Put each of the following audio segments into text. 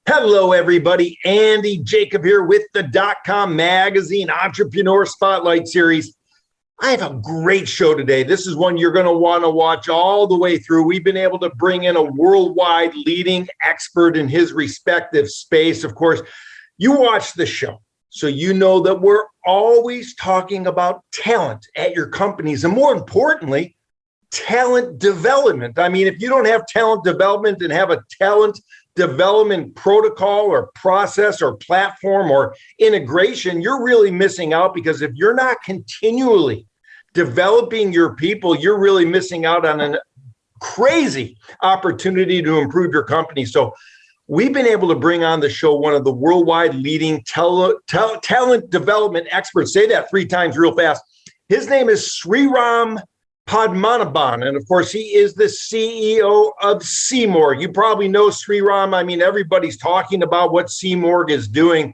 Hello, everybody. Andy Jacob here with the DotCom Magazine Entrepreneur Spotlight Series. I have a great show today. This is one you're going to want to watch all the way through. We've been able to bring in a worldwide leading expert in his respective space. Of course, you watch the show, so you know that we're always talking about talent at your companies, and more importantly, talent development. I mean, if you don't have talent development and have a talent development protocol or process or platform or integration, you're really missing out, because if you're not continually developing your people, you're really missing out on a crazy opportunity to improve your company. So we've been able to bring on the show one of the worldwide leading talent development experts. Say that 3 times real fast. His name is Sriram Padmanabhan, and of course, he is the CEO of Cymorg. You probably know Sriram. I mean, everybody's talking about what Cymorg is doing.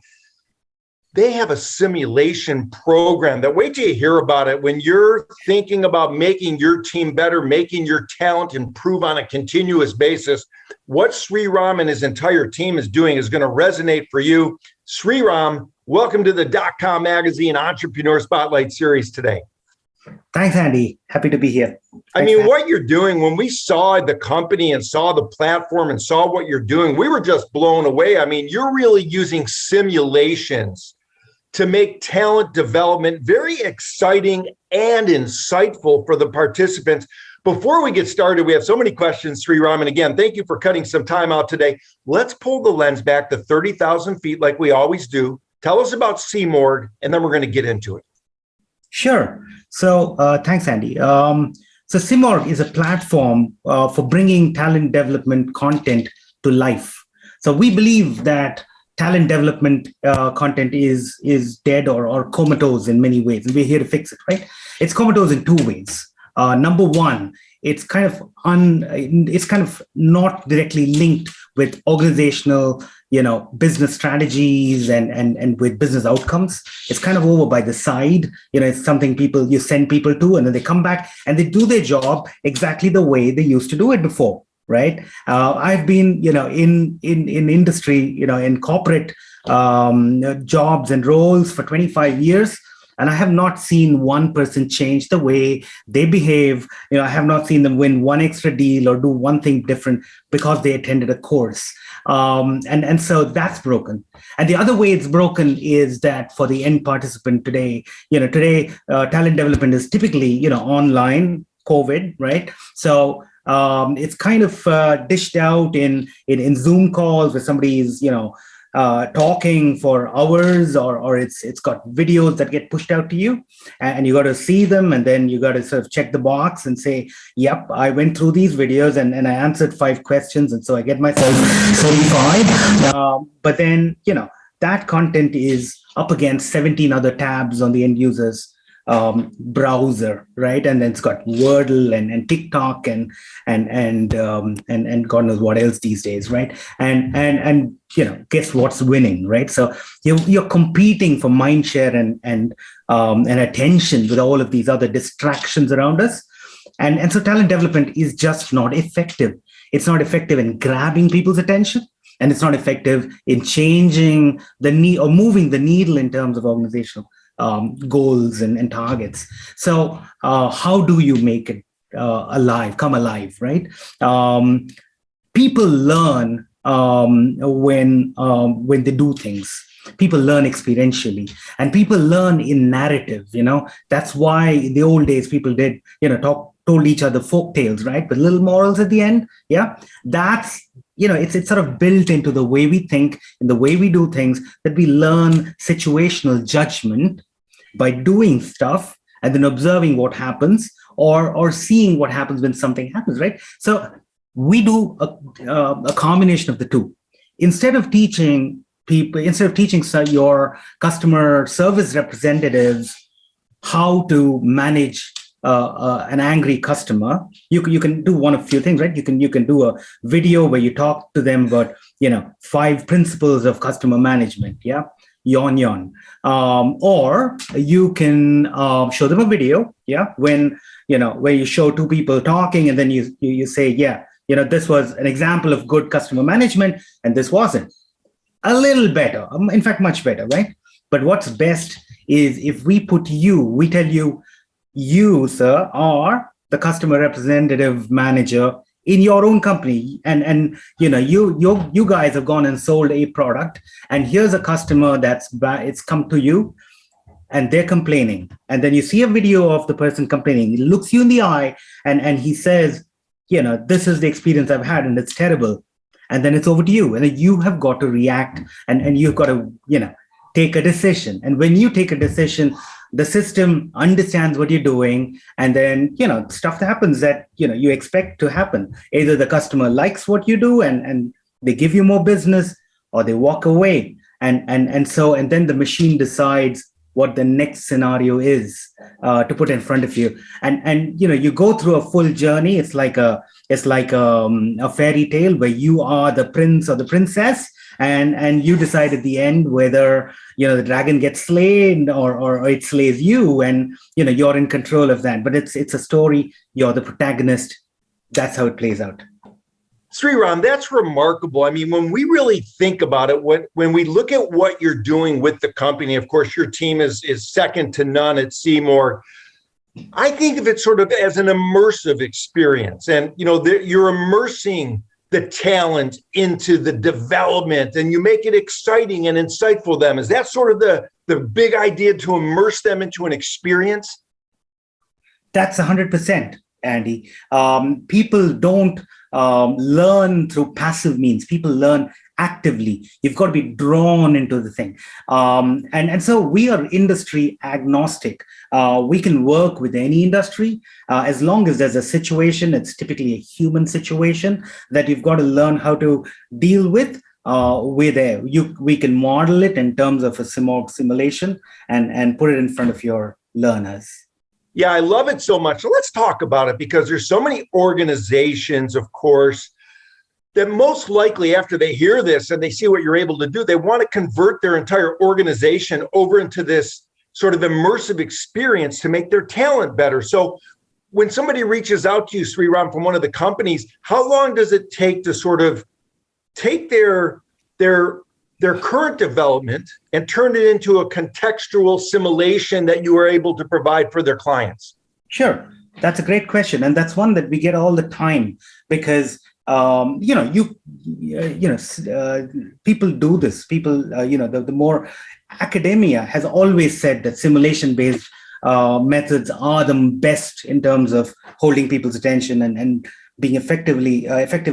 They have a simulation program that, wait till you hear about it. When you're thinking about making your team better, making your talent improve on a continuous basis, what Sriram and his entire team is doing is going to resonate for you. Sriram, welcome to the DotCom Magazine Entrepreneur Spotlight Series today. Thanks, Andy. Happy to be here. I mean, what you're doing, when we saw the company and saw the platform and saw what you're doing, we were just blown away. I mean, you're really using simulations to make talent development very exciting and insightful for the participants. Before we get started, we have so many questions, Sriram. And again, thank you for cutting some time out today. Let's pull the lens back to 30,000 feet like we always do. Tell us about Cymorg, and then we're going to get into it. Sure. So thanks, Andy. So Cymorg is a platform for bringing talent development content to life. So we believe that talent development content is dead or comatose in many ways, and we're here to fix it, right? It's comatose in 2 ways. Number one, it's kind of not directly linked with organizational, business strategies and with business outcomes. It's kind of over by the side. It's something you send people to, and then they come back and they do their job exactly the way they used to do it before, right? I've been, in industry, in corporate jobs and roles for 25 years. And I have not seen one person change the way they behave. I have not seen them win one extra deal or do one thing different because they attended a course. And so that's broken. And the other way it's broken is that for the end participant today, talent development is typically, online, COVID, right? So it's kind of dished out in Zoom calls where somebody is, talking for hours, or it's got videos that get pushed out to you, and you got to see them, and then you got to sort of check the box and say, yep, I went through these videos and I answered 5 questions, and so I get myself certified. But then, that content is up against 17 other tabs on the end user's browser, right? And then it's got Wordle and TikTok and God knows what else these days, right? And guess what's winning, right? So you're competing for mind share and attention with all of these other distractions around us, and so talent development is just not effective. It's not effective in grabbing people's attention, and it's not effective in changing the need or moving the needle in terms of organizational goals and targets. So how do you make it come alive, right? People learn when they do things. People learn experientially, and people learn in narrative. That's why in the old days people did told each other folk tales, right, with little morals at the end. Yeah, that's it's sort of built into the way we think and the way we do things, that we learn situational judgment by doing stuff and then observing what happens, or seeing what happens when something happens, right? So we do a combination of the two. Instead of teaching your customer service representatives how to manage an angry customer, you can do one of few things, right? You can do a video where you talk to them about 5 principles of customer management. Yeah, yawn yawn. Or you can show them a video, where you show two people talking, and then you say, this was an example of good customer management, and this wasn't. A little better, in fact, much better, right? But what's best is if we tell you, you, sir, are the customer representative manager in your own company, and you guys have gone and sold a product, and here's a customer it's come to you, and they're complaining, and then you see a video of the person complaining. He looks you in the eye, and he says, this is the experience I've had, and it's terrible. And then it's over to you, and then you have got to react, and you've got to take a decision. And when you take a decision, the system understands what you're doing, and then stuff happens that you expect to happen. Either the customer likes what you do and they give you more business, or they walk away, and then the machine decides what the next scenario is to put in front of you. And you go through a full journey. It's like a fairy tale where you are the prince or the princess, and you decide at the end whether the dragon gets slain or it slays you, and you're in control of that. But it's a story. You're the protagonist. That's how it plays out. Sriram, that's remarkable. I mean, when we really think about it, when we look at what you're doing with the company, of course, your team is second to none at Cymorg. I think of it sort of as an immersive experience, and you're immersing the talent into the development, and you make it exciting and insightful them. Is that sort of the big idea, to immerse them into an experience? That's 100%, Andy. People don't learn through passive means. People learn actively. You've got to be drawn into the thing. And so we are industry agnostic. We can work with any industry as long as there's a situation. It's typically a human situation that you've got to learn how to deal with. We can model it in terms of a Cymorg simulation and put it in front of your learners. Yeah, I love it so much. So let's talk about it, because there's so many organizations, of course, that most likely after they hear this and they see what you're able to do, they want to convert their entire organization over into this sort of immersive experience to make their talent better. So when somebody reaches out to you, Sriram, from one of the companies, how long does it take to sort of take their current development and turn it into a contextual simulation that you are able to provide for their clients? Sure. That's a great question. And that's one that we get all the time, because people do this. People, the more academia has always said that simulation-based methods are the best in terms of holding people's attention and being effective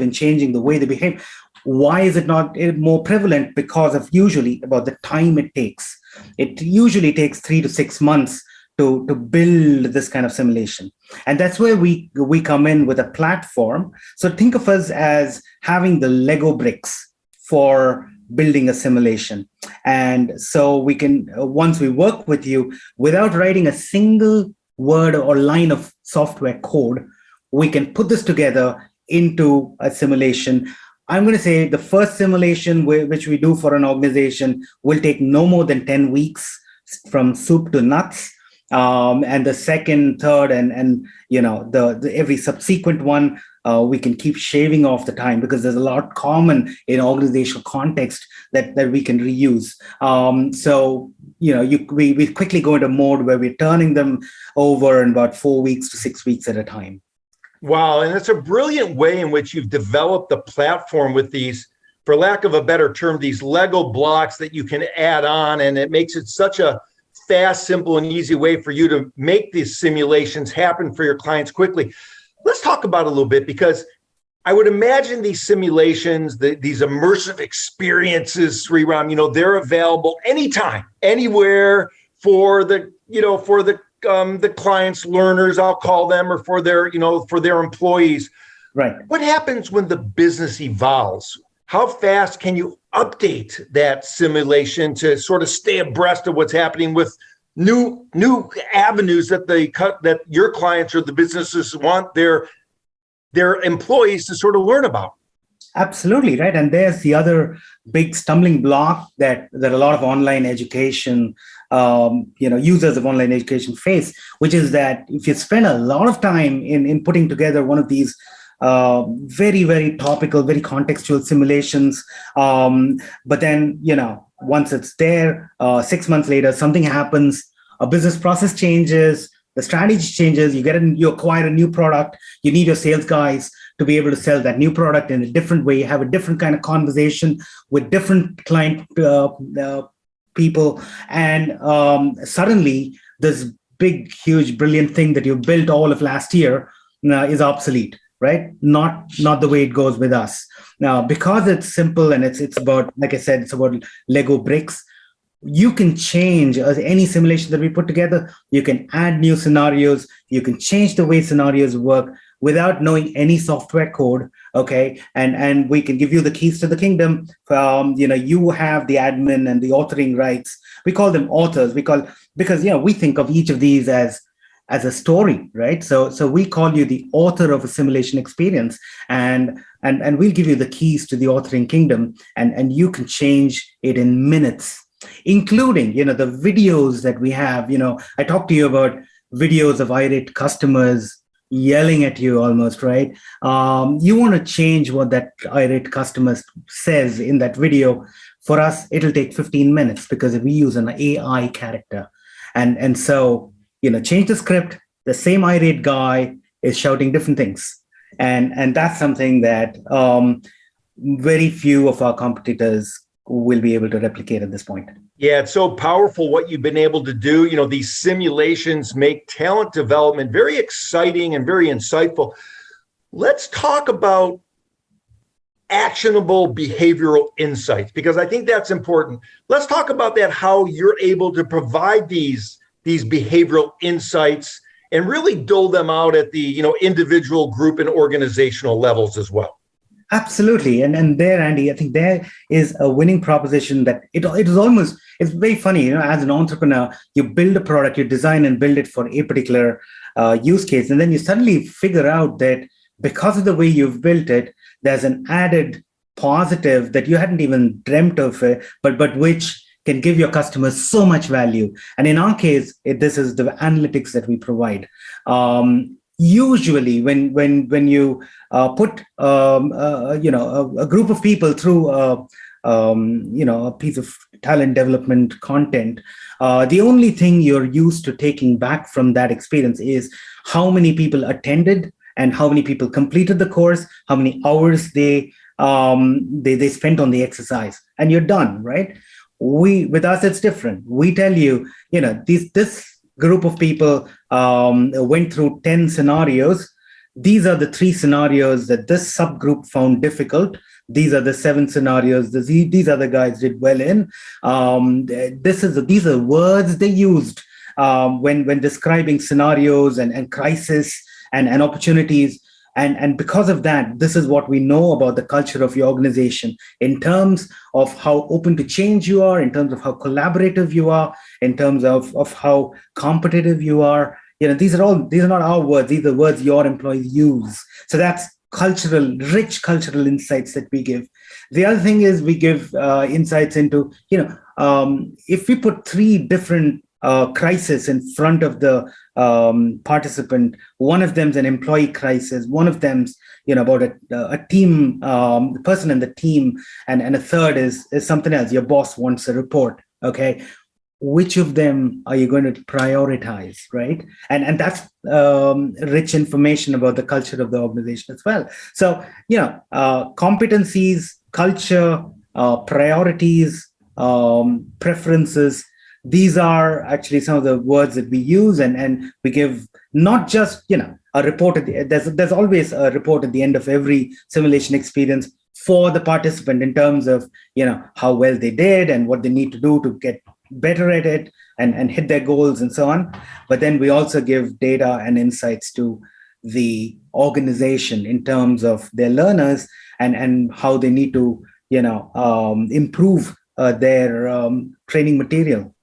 in changing the way they behave. Why is it not more prevalent? Because of usually about the time it takes. It usually takes 3 to 6 months to build this kind of simulation. And that's where we come in with a platform. So think of us as having the Lego bricks for building a simulation. And so we can, once we work with you, without writing a single word or line of software code, we can put this together into a simulation. I'm going to say the first simulation which we do for an organization will take no more than 10 weeks from soup to nuts. And the second, third, and the every subsequent one, we can keep shaving off the time, because there's a lot common in organizational context that we can reuse. We quickly go into mode where we're turning them over in about 4 weeks to 6 weeks at a time. Wow. And it's a brilliant way in which you've developed the platform with these, for lack of a better term, these Lego blocks that you can add on. And it makes it such a fast, simple, and easy way for you to make these simulations happen for your clients quickly. Let's talk about it a little bit, because I would imagine these simulations, these immersive experiences, Sriram, they're available anytime, anywhere for the clients, learners, I'll call them, or for their employees. Right. What happens when the business evolves? How fast can you update that simulation to sort of stay abreast of what's happening with new avenues that your clients or the businesses want their employees to sort of learn about? Absolutely, right. And there's the other big stumbling block that a lot of online education, users of online education face, which is that if you spend a lot of time in putting together one of these very, very topical, very contextual simulations, but then, once it's there, 6 months later, something happens, a business process changes, the strategy changes, you acquire a new product, you need your sales guys to be able to sell that new product in a different way, have a different kind of conversation with different client people. And suddenly this big, huge, brilliant thing that you built all of last year is obsolete, right? Not the way it goes with us. Now, because it's simple and it's about, like I said, it's about Lego bricks. You can change any simulation that we put together. You can add new scenarios. You can change the way scenarios work without knowing any software code. Okay, and we can give you the keys to the kingdom. You have the admin and the authoring rights. We call them authors. Because we think of each of these as a story, right? So we call you the author of a simulation experience, and we'll give you the keys to the authoring kingdom, and you can change it in minutes, including the videos that we have. I talked to you about videos of irate customers yelling at you almost, right? You want to change what that irate customer says in that video. For us, it'll take 15 minutes because we use an AI character, and so change the script. The same irate guy is shouting different things, and that's something that very few of our competitors will be able to replicate at this point. Yeah, it's so powerful what you've been able to do. These simulations make talent development very exciting and very insightful. Let's talk about actionable behavioral insights, because I think that's important. Let's talk about that, how you're able to provide these behavioral insights and really dole them out at the individual, group, and organizational levels as well. Absolutely. And there, Andy, I think there is a winning proposition that it's very funny, as an entrepreneur, you build a product, you design and build it for a particular use case. And then you suddenly figure out that because of the way you've built it, there's an added positive that you hadn't even dreamt of, but which can give your customers so much value. And in our case, this is the analytics that we provide. Usually, when you put a group of people through a piece of talent development content, the only thing you're used to taking back from that experience is how many people attended and how many people completed the course, how many hours they spent on the exercise, and you're done, right? With us, it's different. We tell you, this group of people went through 10 scenarios. These are the 3 scenarios that this subgroup found difficult. These are the 7 scenarios these other guys did well in. These are words they used when describing scenarios and crisis and opportunities. And because of that, this is what we know about the culture of your organization in terms of how open to change you are, in terms of how collaborative you are, in terms of how competitive you are. These are not our words. These are words your employees use. So that's rich cultural insights that we give. The other thing is we give insights into, if we put 3 different crisis in front of the participant. One of them's an employee crisis. One of them's about a team, the person in the team, and a third is something else. Your boss wants a report. Okay, which of them are you going to prioritize, right? And that's rich information about the culture of the organization as well. So competencies, culture, priorities, preferences. These are actually some of the words that we use, and we give not just a report. There's always a report at the end of every simulation experience for the participant in terms of how well they did and what they need to do to get better at it and hit their goals and so on. But then we also give data and insights to the organization in terms of their learners and how they need to improve their training material.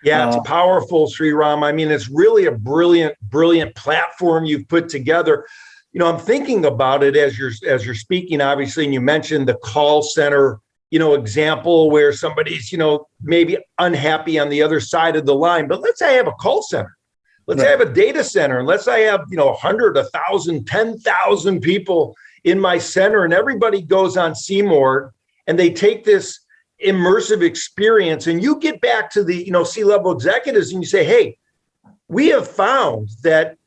Yeah, it's powerful, Sriram. I mean, it's really a brilliant platform you've put together. I'm thinking about it as you're speaking, obviously, and you mentioned the call center, example where somebody's, maybe unhappy on the other side of the line. But let's say I have a call center. Let's say I have a data center, and let's say I have, 100, 1,000, 10,000 people in my center, and everybody goes on Cymorg, and they take this immersive experience, and you get back to the, C-level executives, and you say, hey, we have found that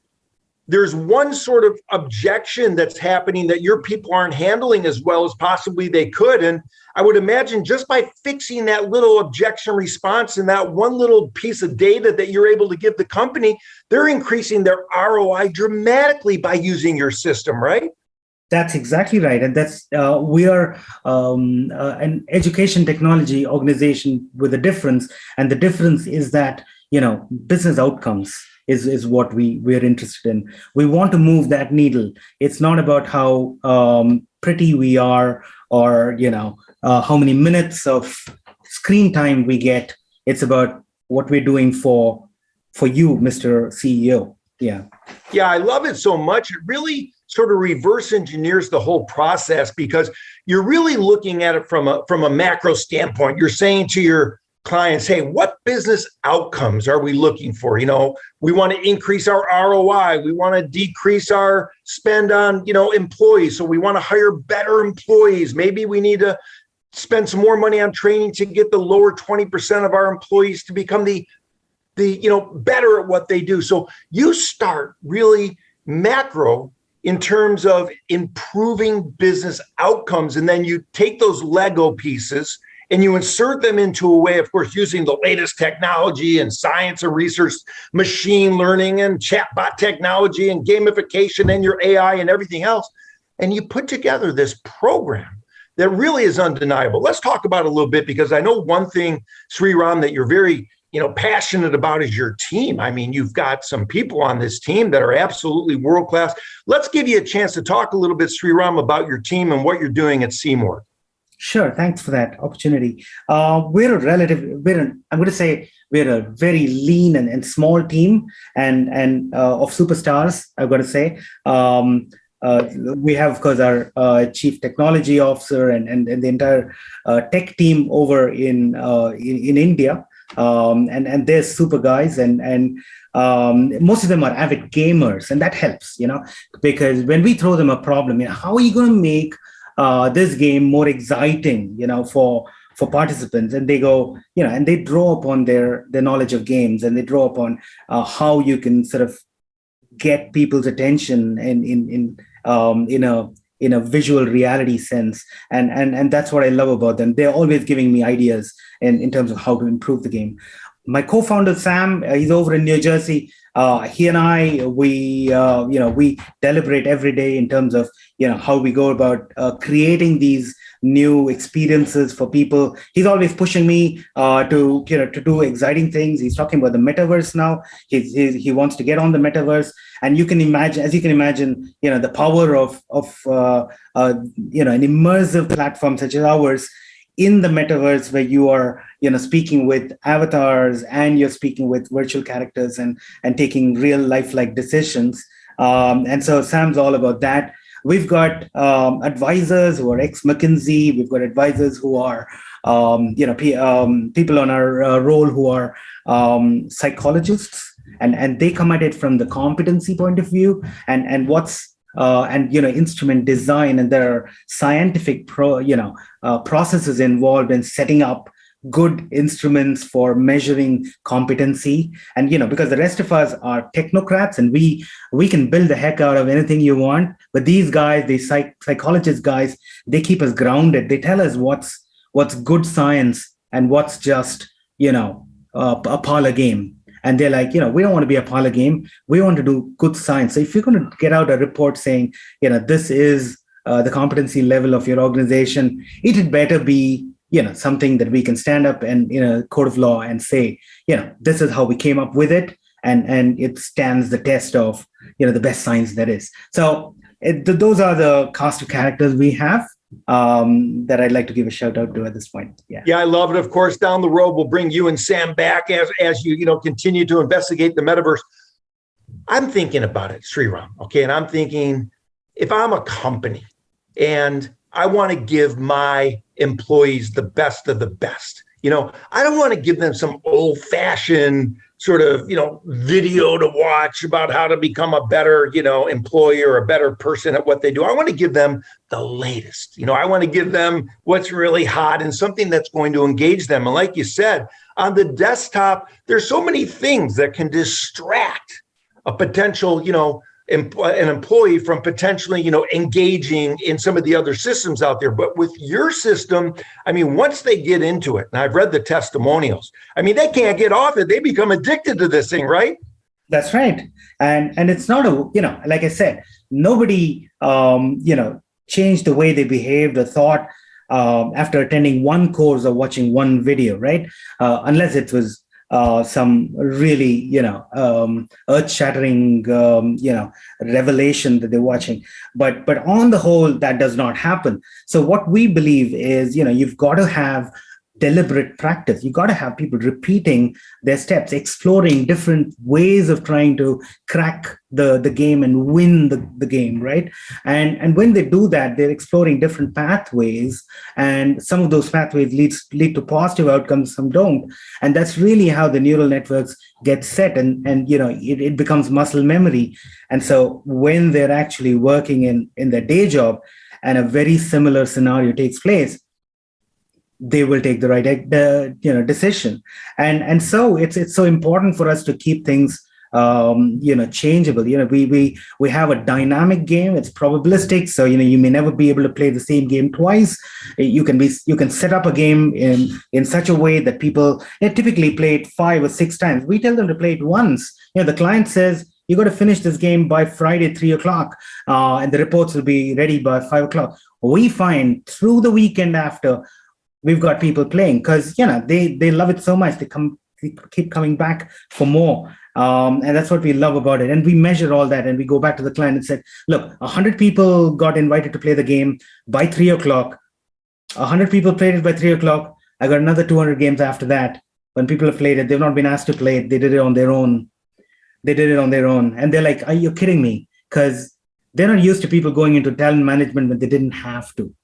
there's one sort of objection that's happening that your people aren't handling as well as possibly they could. And I would imagine just by fixing that little objection response and that one little piece of data that you're able to give the company, they're increasing their ROI dramatically by using your system, right? That's exactly right. And that's we are an education technology organization with a difference. And the difference is that, business outcomes is what we're interested in. We want to move that needle. It's not about how pretty we are or, how many minutes of screen time we get. It's about what we're doing for you, Mr. CEO. Yeah. Yeah, I love it so much. It really sort of reverse engineers the whole process because you're really looking at it from a macro standpoint. You're saying to your clients, hey, what business outcomes are we looking for? We want to increase our ROI. We want to decrease our spend on, employees. So we want to hire better employees. Maybe we need to spend some more money on training to get the lower 20% of our employees to become the better at what they do. So you start really macro in terms of improving business outcomes. And then you take those Lego pieces and you insert them into a way, of course, using the latest technology and science and research, machine learning and chatbot technology and gamification and your AI and everything else. And you put together this program that really is undeniable. Let's talk about it a little bit, because I know one thing, Sriram, that you're very passionate about is your team. I mean, you've got some people on this team that are absolutely world-class. Let's give you a chance to talk a little bit, Sriram, about your team and what you're doing at Cymorg. Sure. Thanks for that opportunity. We're a very lean and small team and of superstars, I've got to say. We have, of course, our chief technology officer and the entire tech team over in India. And they're super guys, and most of them are avid gamers, and that helps, because when we throw them a problem, how are you going to make this game more exciting, for participants? And they go, and they draw upon their knowledge of games, and they draw upon how you can sort of get people's attention in a visual reality sense. And that's what I love about them. They're always giving me ideas in terms of how to improve the game. My co-founder, Sam, he's over in New Jersey. He and I, we deliberate every day in terms of, how we go about creating these new experiences for people. He's always pushing me to do exciting things. He's talking about the metaverse now. He wants to get on the metaverse, and you can imagine, the power of an immersive platform such as ours in the metaverse, where you are speaking with avatars and you're speaking with virtual characters and taking real life-like decisions. And so Sam's all about that. We've got advisors who are ex-McKinsey. We've got advisors who are, people on our roll who are psychologists, and they come at it from the competency point of view and instrument design, and there are scientific processes involved in setting up good instruments for measuring competency. And because the rest of us are technocrats, and we can build the heck out of anything you want, but these guys, these psychologist guys, they keep us grounded. They tell us what's good science and what's just a parlor game. And they're like, we don't want to be a parlor game. We want to do good science. So if you're going to get out a report saying, this is the competency level of your organization, it had better be, something that we can stand up and in a court of law and say, this is how we came up with it. And it stands the test of, the best science there is. So those are the cast of characters we have that I'd like to give a shout out to at this point. Yeah, I love it. Of course, down the road, we'll bring you and Sam back as you continue to investigate the metaverse. I'm thinking about it, Sriram. Okay, and I'm thinking if I'm a company and I want to give my employees the best of the best, I don't want to give them some old fashioned sort of, video to watch about how to become a better, employee or a better person at what they do. I want to give them the latest. I want to give them what's really hot and something that's going to engage them. And like you said, on the desktop, there's so many things that can distract a potential, an employee from potentially, engaging in some of the other systems out there. But with your system, once they get into it, and I've read the testimonials, they can't get off it. They become addicted to this thing, right? That's right. And it's not like I said, nobody, changed the way they behaved or thought after attending one course or watching one video, right? Unless it was some really, earth-shattering, revelation that they're watching. But on the whole, that does not happen. So what we believe is, you've got to have deliberate practice. You've got to have people repeating their steps, exploring different ways of trying to crack the game and win the game, right? And when they do that, they're exploring different pathways, and some of those pathways lead to positive outcomes, some don't. And that's really how the neural networks get set, and it becomes muscle memory. And so when they're actually working in their day job and a very similar scenario takes place, they will take the right decision. And so it's so important for us to keep things changeable. We have a dynamic game. It's probabilistic, so you may never be able to play the same game twice. You can set up a game in such a way that people typically play it 5 or 6 times. We tell them to play it once. The client says, you got to finish this game by Friday 3:00, and the reports will be ready by 5:00. We find through the weekend after, we've got people playing because they love it so much. They keep coming back for more, and that's what we love about it. And we measure all that, and we go back to the client and said, look, 100 people got invited to play the game by 3:00. 100 people played it by 3:00. I got another 200 games after that. When people have played it, they've not been asked to play it. They did it on their own. And they're like, are you kidding me? Because they're not used to people going into talent management when they didn't have to.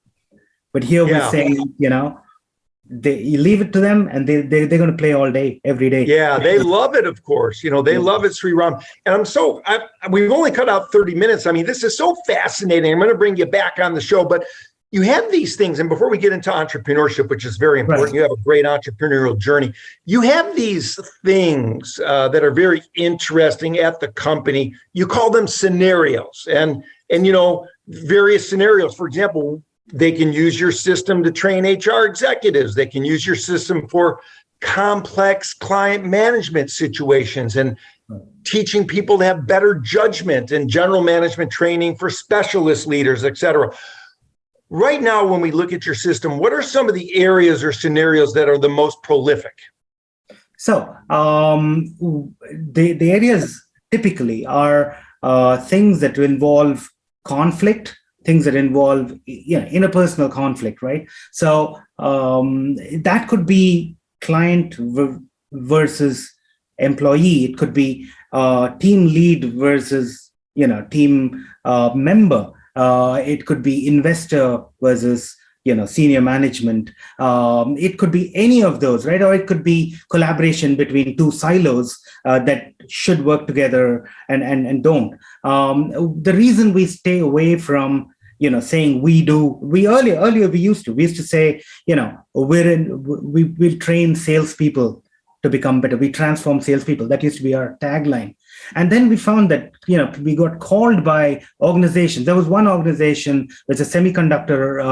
But here we're saying, you leave it to them, and they're going to play all day, every day. Yeah, they love it, of course. They love it, Sriram. And we've only cut out 30 minutes. This is so fascinating. I'm going to bring you back on the show, but you have these things. And before we get into entrepreneurship, which is very important, right. You have a great entrepreneurial journey. You have these things that are very interesting at the company. You call them scenarios, and various scenarios. For example, they can use your system to train HR executives. They can use your system for complex client management situations and teaching people to have better judgment and general management training for specialist leaders, et cetera. Right now, when we look at your system, what are some of the areas or scenarios that are the most prolific? So the areas typically are things that involve conflict, things that involve interpersonal conflict, right? So that could be client versus employee. It could be team lead versus team member. It could be investor versus senior management. It could be any of those, right? Or it could be collaboration between 2 silos that should work together and don't. The reason we stay away from saying we earlier we used to say we'll train salespeople to become better. We transform salespeople. That used to be our tagline. And then we found that, we got called by organizations. There was one organization, it's a semiconductor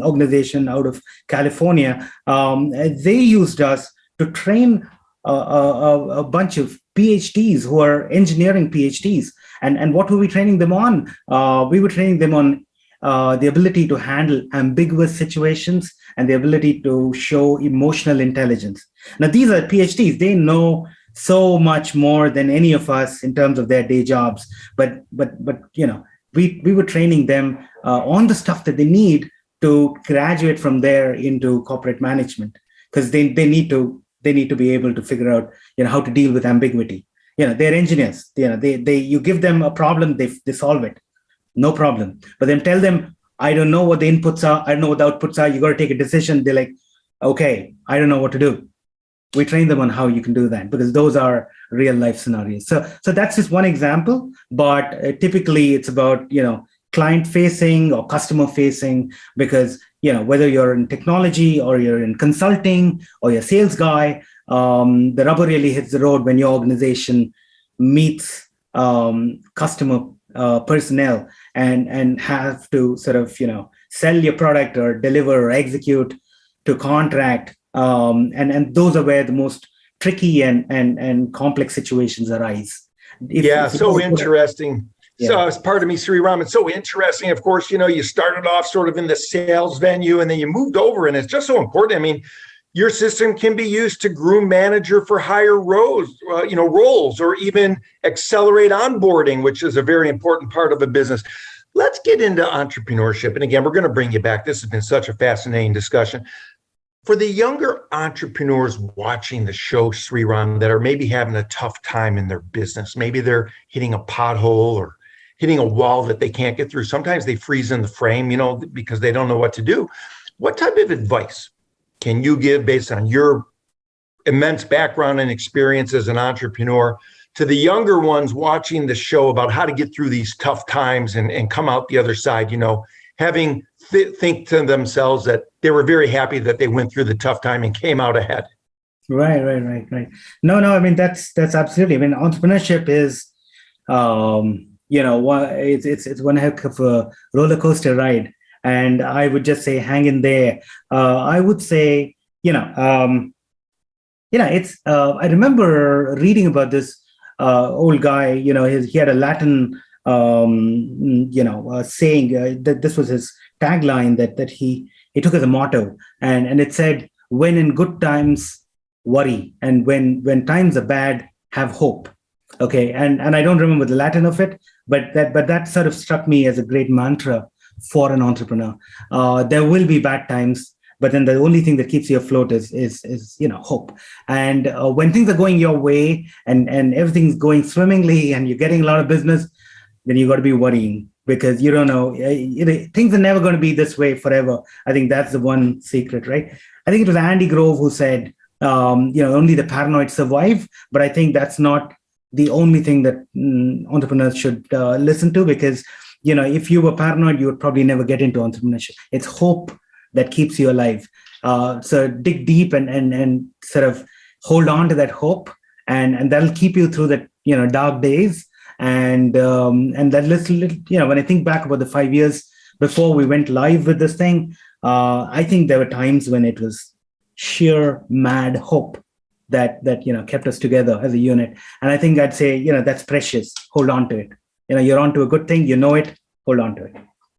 organization out of California. They used us to train a bunch of PhDs who are engineering PhDs. And what were we training them on? We were training them on the ability to handle ambiguous situations and the ability to show emotional intelligence. Now, these are PhDs. They know so much more than any of us in terms of their day jobs. But we were training them on the stuff that they need to graduate from there into corporate management, because they need to be able to figure out how to deal with ambiguity. They're engineers. You give them a problem, they solve it. no problem. But then tell them, I don't know what the inputs are, I don't know what the outputs are, you got to take a decision. They're like, okay, I don't know what to do. We train them on how you can do that, because those are real life scenarios. So that's just one example, but typically it's about, client facing or customer facing, because, whether you're in technology or you're in consulting or you're a sales guy, the rubber really hits the road when your organization meets customer personnel and have to sort of, sell your product or deliver or execute to contract. And those are where the most tricky and complex situations arise. So interesting. Yeah. So as part of me, Sriram, it's so interesting. Of course, you started off sort of in the sales venue and then you moved over, and it's just so important. I mean, your system can be used to groom manager for higher roles, or even accelerate onboarding, which is a very important part of a business. Let's get into entrepreneurship. And again, we're going to bring you back. This has been such a fascinating discussion. For the younger entrepreneurs watching the show, Sriram, that are maybe having a tough time in their business, maybe they're hitting a pothole or hitting a wall that they can't get through. Sometimes they freeze in the frame, because they don't know what to do. What type of advice can you give based on your immense background and experience as an entrepreneur to the younger ones watching the show about how to get through these tough times and come out the other side, having think to themselves that they were very happy that they went through the tough time and came out ahead? Right. No, I mean, that's absolutely. I mean, entrepreneurship is, it's one heck of a roller coaster ride. And I would just say, hang in there. I would say, it's, I remember reading about this old guy, he had a Latin, saying that this was his tagline that he took as a motto. And it said, when in good times, worry. And when times are bad, have hope. Okay. And I don't remember the Latin of it, but that sort of struck me as a great mantra for an entrepreneur. There will be bad times, but then the only thing that keeps you afloat is hope. And when things are going your way and everything's going swimmingly and you're getting a lot of business, then you got to be worrying, because you don't know, things are never going to be this way forever. I think that's the one secret, right? I think it was Andy Grove who said, only the paranoid survive. But I think that's not the only thing that entrepreneurs should listen to, because if you were paranoid, you would probably never get into entrepreneurship. It's hope that keeps you alive. So dig deep and sort of hold on to that hope, and that'll keep you through that dark days. And that little, when I think back about the 5 years before we went live with this thing, I think there were times when it was sheer mad hope that kept us together as a unit. And I think I'd say, that's precious. Hold on to it. You're onto a good thing, it, hold on to it.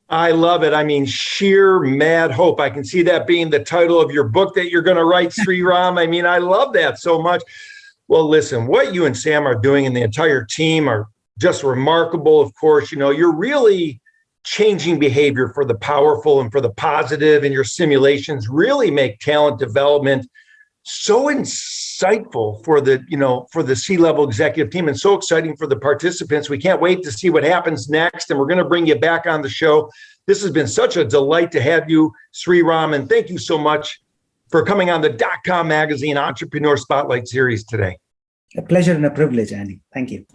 I love it. I mean, sheer mad hope. I can see that being the title of your book that you're going to write, Sriram. I mean, I love that so much. Well, listen, what you and Sam are doing and the entire team are just remarkable. Of course, you're really changing behavior for the powerful and for the positive, and your simulations really make talent development so insightful for the C-level executive team, and so exciting for the participants. We can't wait to see what happens next, and we're going to bring you back on the show. This has been such a delight to have you, Sriram, and thank you so much for coming on the .com Magazine Entrepreneur Spotlight Series today. A pleasure and a privilege, Andy. Thank you.